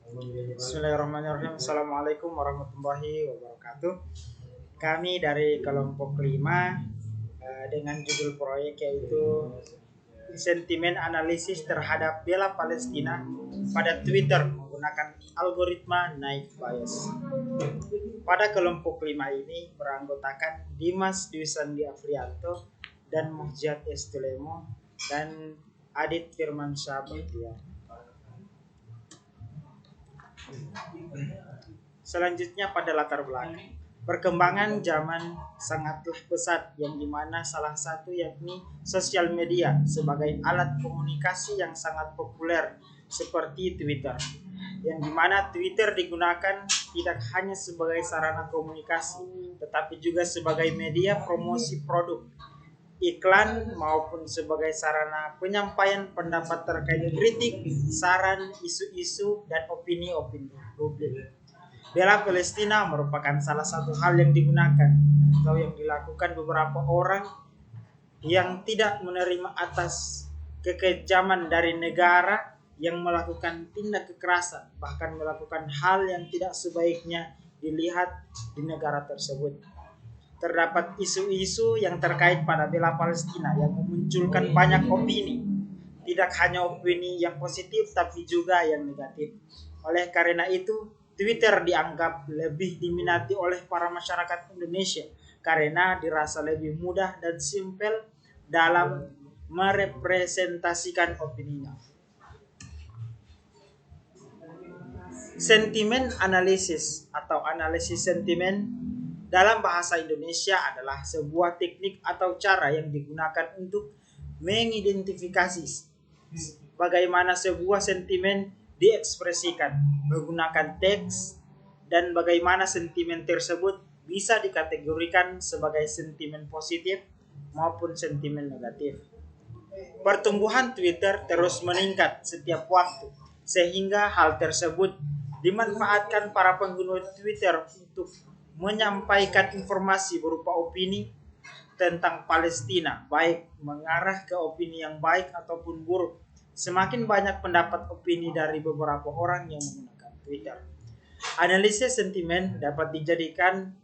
Bismillahirrahmanirrahim. Assalamualaikum warahmatullahi wabarakatuh. Kami dari kelompok 5 dengan judul proyek yaitu sentimen analisis terhadap bela Palestina pada Twitter menggunakan algoritma naive Bayes. Pada kelompok 5 ini beranggotakan Dimas Dwi Sandi Afrianto dan Muhjat Estulemo dan Adit Firmansyah Bahtiar. Selanjutnya pada latar belakang perkembangan zaman sangatlah pesat yang dimana salah satu yakni sosial media sebagai alat komunikasi yang sangat populer seperti Twitter, yang dimana Twitter digunakan tidak hanya sebagai sarana komunikasi tetapi juga sebagai media promosi produk, iklan maupun sebagai sarana penyampaian pendapat terkait kritik, saran, isu-isu dan opini-opini publik. Bela Palestina merupakan salah satu hal yang digunakan atau yang dilakukan beberapa orang yang tidak menerima atas kekejaman dari negara yang melakukan tindak kekerasan, bahkan melakukan hal yang tidak sebaiknya dilihat di negara tersebut. Terdapat isu-isu yang terkait pada bela Palestina yang memunculkan banyak opini, tidak hanya opini yang positif tapi juga yang negatif. Oleh karena itu, Twitter dianggap lebih diminati oleh para masyarakat Indonesia karena dirasa lebih mudah dan simpel dalam merepresentasikan opininya. Sentimen analisis atau analisis sentimen dalam bahasa Indonesia adalah sebuah teknik atau cara yang digunakan untuk mengidentifikasi bagaimana sebuah sentimen diekspresikan menggunakan teks dan bagaimana sentimen tersebut bisa dikategorikan sebagai sentimen positif maupun sentimen negatif. Pertumbuhan Twitter terus meningkat setiap waktu sehingga hal tersebut dimanfaatkan para pengguna Twitter untuk menyampaikan informasi berupa opini tentang Palestina, baik mengarah ke opini yang baik ataupun buruk. Semakin banyak pendapat opini dari beberapa orang yang menggunakan Twitter. Analisis sentimen dapat dijadikan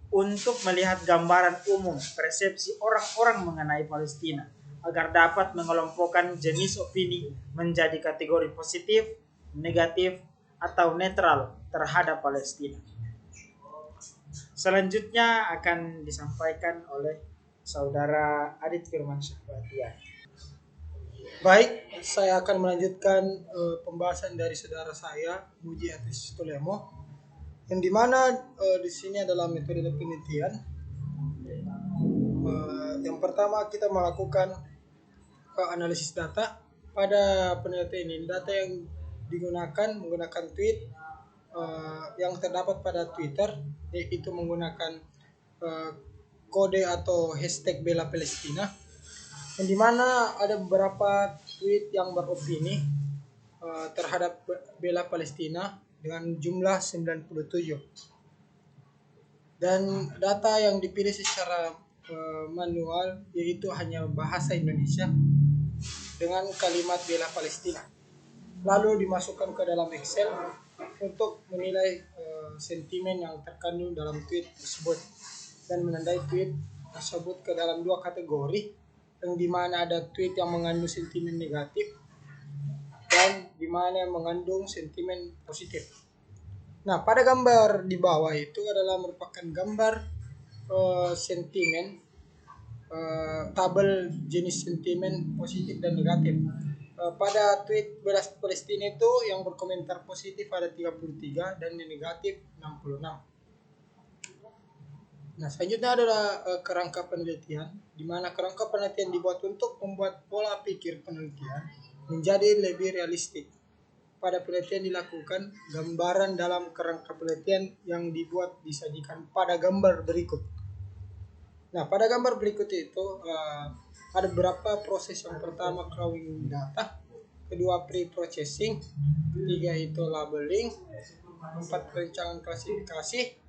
untuk melihat gambaran umum persepsi orang-orang mengenai Palestina agar dapat mengelompokkan jenis opini menjadi kategori positif, negatif, atau netral terhadap Palestina. Selanjutnya akan disampaikan oleh Saudara Adit Firmansyah Bahtiar. Baik, saya akan melanjutkan pembahasan dari saudara saya, Muhjat Estulemo, yang dimana di sini adalah metode penelitian. Yang pertama kita melakukan analisis data. Pada penelitian ini, data yang digunakan menggunakan tweet yang terdapat pada Twitter, yaitu menggunakan kode atau hashtag bela Palestina, yang dimana ada beberapa tweet yang beropini terhadap bela Palestina dengan jumlah 97, dan data yang dipilih secara manual yaitu hanya bahasa Indonesia dengan kalimat bela Palestina, lalu dimasukkan ke dalam Excel untuk menilai sentimen yang terkandung dalam tweet tersebut dan menandai tweet tersebut ke dalam dua kategori, yang dimana ada tweet yang mengandung sentimen negatif dan dimana yang mengandung sentimen positif. Nah, pada gambar di bawah itu adalah merupakan gambar sentimen tabel jenis sentimen positif dan negatif. Pada tweet bela Palestina itu yang berkomentar positif ada 33 dan yang negatif 66. Nah, selanjutnya adalah kerangka penelitian, di mana kerangka penelitian dibuat untuk membuat pola pikir penelitian menjadi lebih realistik. Pada penelitian dilakukan, gambaran dalam kerangka penelitian yang dibuat disajikan pada gambar berikut. Nah, pada gambar berikut itu ada beberapa proses. Yang pertama crawling data, kedua pre-processing, ketiga itu labeling, empat perencanaan klasifikasi,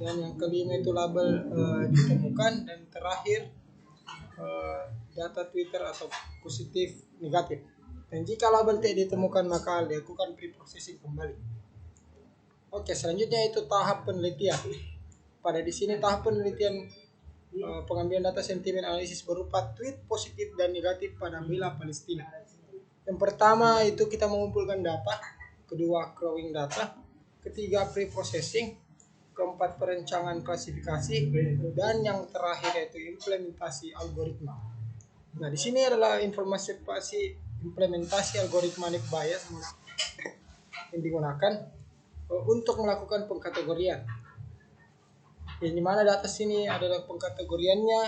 dan yang kelima itu label ditemukan, dan terakhir data Twitter atau positif negatif. Dan jika label tidak ditemukan maka dilakukan pre-processing kembali. Oke, selanjutnya itu tahap penelitian. Pada di sini tahap penelitian pengambilan data sentimen analisis berupa tweet positif dan negatif pada bela Palestina. Yang pertama itu kita mengumpulkan data, kedua crowing data, ketiga pre-processing, keempat perencanaan klasifikasi, dan yang terakhir yaitu implementasi algoritma. Nah, di sini adalah implementasi algoritma net bias yang digunakan untuk melakukan pengkategorian. Yang dimana data sini adalah pengkategoriannya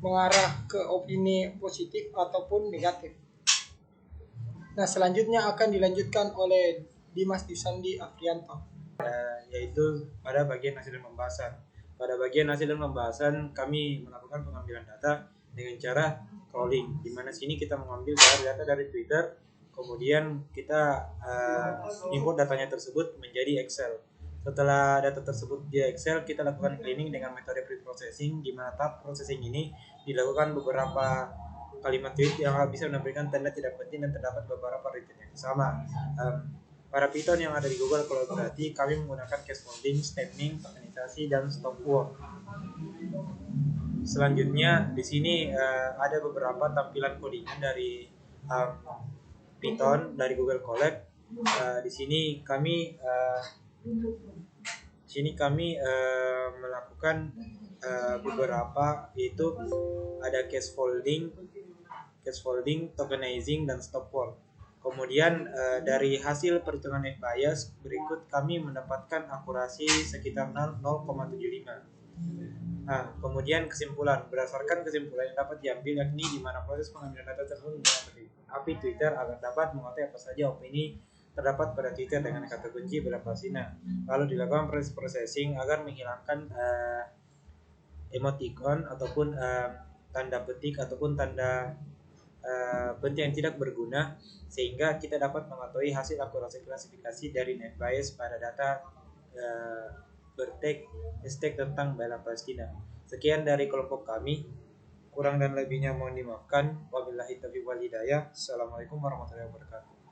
mengarah ke opini positif ataupun negatif. Nah, selanjutnya akan dilanjutkan oleh Dimas Disandi Afrianto. Yaitu pada bagian hasil dan pembahasan. Pada bagian hasil dan pembahasan kami melakukan pengambilan data dengan cara crawling, di mana sini kita mengambil data dari Twitter, kemudian kita import datanya tersebut menjadi Excel. Setelah data tersebut di Excel, kita lakukan cleaning dengan metode pre-processing, di mana tahap processing ini dilakukan beberapa kalimat tweet yang bisa memberikan tanda tidak penting dan terdapat beberapa retweet yang sama. Para Python yang ada di Google Kolaborasi, kami menggunakan case folding, stemming, tokenisasi, dan stop word. Selanjutnya di sini ada beberapa tampilan codingan dari Python dari Google Colab. Di sini kami melakukan beberapa, yaitu ada case folding, tokenizing, dan stop word. Kemudian dari hasil perhitungan net bias berikut kami mendapatkan akurasi sekitar 0,75. Nah, kemudian kesimpulan. Berdasarkan kesimpulan yang dapat diambil yakni di mana proses pengambilan data tersebut menggunakan API Twitter agar dapat mengetahui apa saja opini terdapat pada Twitter dengan kata kunci bela Palestina. Lalu dilakukan proses processing agar menghilangkan emoticon ataupun tanda petik ataupun tanda penting yang tidak berguna, sehingga kita dapat mengetahui hasil akurasi klasifikasi dari net bias pada data bertag hashtag tentang bela Palestina. Sekian dari kelompok kami, kurang dan lebihnya mohon dimaafkan. Wabillahi taufiq wal hidayah. Assalamualaikum warahmatullahi wabarakatuh.